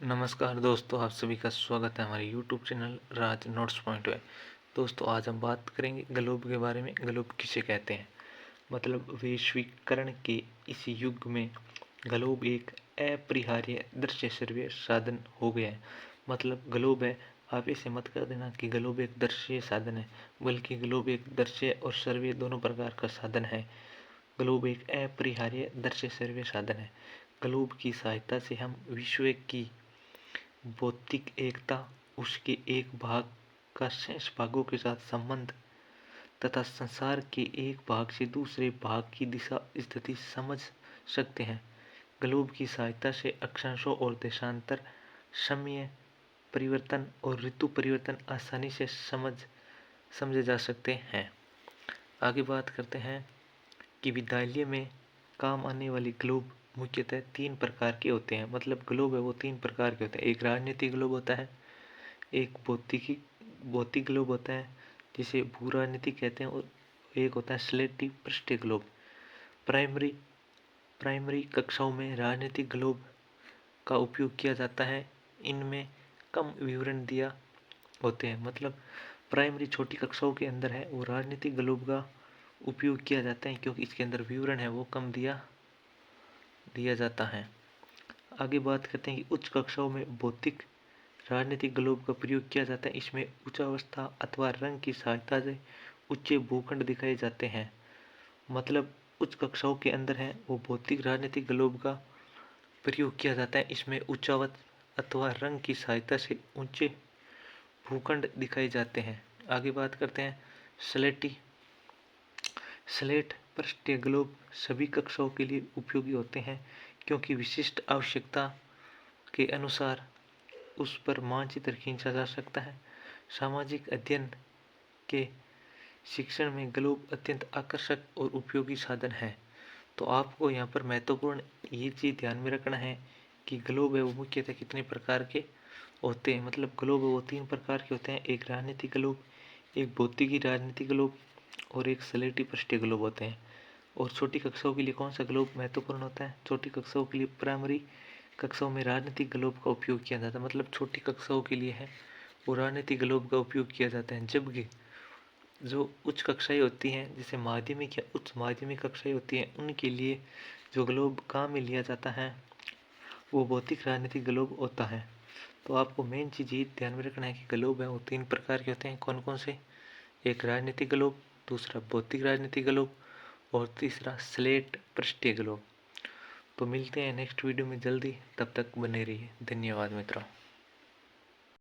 नमस्कार दोस्तों, आप सभी का स्वागत है हमारे YouTube चैनल राज नोट्स पॉइंट में। दोस्तों, आज हम बात करेंगे ग्लोब के बारे में। ग्लोब किसे कहते हैं? मतलब वैश्वीकरण के इस युग में ग्लोब एक अपरिहार्य दृश्य श्रव्य साधन हो गया है। मतलब ग्लोब है, आप इसे मत कर देना कि ग्लोब एक दृश्य साधन है, बल्कि ग्लोब एक दृश्य और श्रव्य दोनों प्रकार का साधन है। ग्लोब एक अपरिहार्य दृश्य श्रव्य साधन है। ग्लोब की सहायता से हम विश्व की भौतिक एकता, उसके एक भाग का शेष भागों के साथ संबंध तथा संसार के एक भाग से दूसरे भाग की दिशा स्थिति समझ सकते हैं। ग्लोब की सहायता से अक्षांशों और देशांतर, समय परिवर्तन और ऋतु परिवर्तन आसानी से समझे जा सकते हैं। आगे बात करते हैं कि विद्यालय में काम आने वाली ग्लोब मुख्यतः 3 प्रकार के होते हैं। मतलब ग्लोब है वो 3 प्रकार के होते हैं। एक राजनीतिक ग्लोब होता है, एक भौतिक ग्लोब होता है जिसे भू राजनीतिक कहते हैं, और एक होता है स्लेटी पृष्ठीय ग्लोब। प्राइमरी प्राइमरी कक्षाओं में राजनीतिक ग्लोब का उपयोग किया जाता है। इनमें कम विवरण दिया होते हैं। मतलब प्राइमरी छोटी कक्षाओं के अंदर है वो राजनीतिक ग्लोब का उपयोग किया जाता है, क्योंकि इसके अंदर विवरण है वो कम दिया जाता है। आगे बात करते हैं कि उच्च कक्षाओं में भौतिक राजनीतिक ग्लोब का प्रयोग किया जाता है। इसमें उच्चावस्था अथवा रंग की सहायता से उच्च भूखंड दिखाए जाते हैं। मतलब उच्च कक्षाओं के अंदर है वो भौतिक राजनीतिक ग्लोब का प्रयोग किया जाता है। इसमें उच्चावत अथवा रंग की सहायता से ऊंचे भूखंड दिखाए जाते हैं। आगे बात करते हैं स्लेट पृष्ठीय ग्लोब सभी कक्षाओं के लिए उपयोगी होते हैं, क्योंकि विशिष्ट आवश्यकता के अनुसार उस पर मानचित्र खींचा जा सकता है। सामाजिक अध्ययन के शिक्षण में ग्लोब अत्यंत आकर्षक और उपयोगी साधन है। तो आपको यहाँ पर महत्वपूर्ण ये चीज़ ध्यान में रखना है कि ग्लोब है वो मुख्यतः कितने प्रकार के होते हैं। मतलब ग्लोब है वो 3 प्रकार के होते हैं। एक राजनीतिक ग्लोब, एक भौतिकी राजनीतिक ग्लोब और एक स्लेटी पृष्ठीय ग्लोब होते हैं। और छोटी कक्षाओं के लिए कौन सा ग्लोब महत्वपूर्ण होता है? छोटी कक्षाओं के लिए प्राइमरी कक्षाओं में राजनीतिक ग्लोब का उपयोग किया जाता है। मतलब छोटी कक्षाओं के लिए है वो राजनीतिक ग्लोब का उपयोग किया जाता है। जबकि जो उच्च कक्षाएं होती हैं, जैसे माध्यमिक या उच्च माध्यमिक कक्षाएं होती हैं, उनके लिए जो ग्लोब काम में लिया जाता है वो भौतिक राजनीतिक ग्लोब होता है। तो आपको मेन चीज़ ये ध्यान में रखना है कि ग्लोब है वो 3 प्रकार के होते हैं। कौन कौन से? एक राजनीतिक ग्लोब, दूसरा भौतिक राजनीतिक ग्लोब और तीसरा स्लेट पृष्ठीय ग्लोब। तो मिलते हैं नेक्स्ट वीडियो में जल्दी, तब तक बने रहिए। धन्यवाद मित्रों।